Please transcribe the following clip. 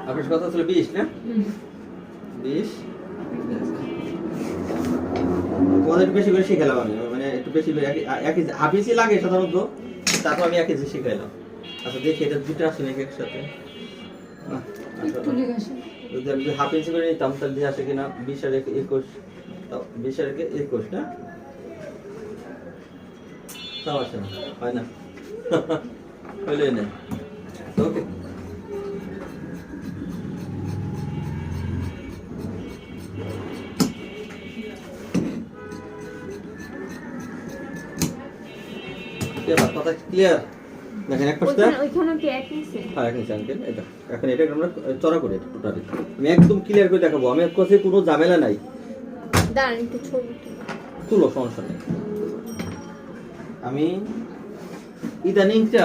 আপনার কথা ছিল 20 না? 20 তোমাদের একটু বেশি করে শিখালাম আমি, মানে একটু বেশি একই হাফিসই লাগে সাধারণত, তারপর আমি একই যে শিখাইলাম। আচ্ছা দেখি এটা দুটো আসে নাকি একসাথে। যদি আমি হাফ ইঞ্চি করে নিতাম তাহলে দিয়ে আসে কিনা 20 আর 21, 20 আর 21 না? তাও আসে না, হয় না। হইলেই না। ওকে, এবার কথা ক্লিয়ার। দেখেন এক পাশটা ওইখানে কি এক নিছে? হ্যাঁ, এক নিচে আঙ্কেল এটা। এখন এটা আমরা চড়া করে এটা টোটালি আমি একদম ক্লিয়ার করে দেখাবো। আমি কাছে কোনো ঝামেলা নাই। দাঁড়ান একটু ছবি তুলো, সমস্যা নেই। আমি ইদানিংটা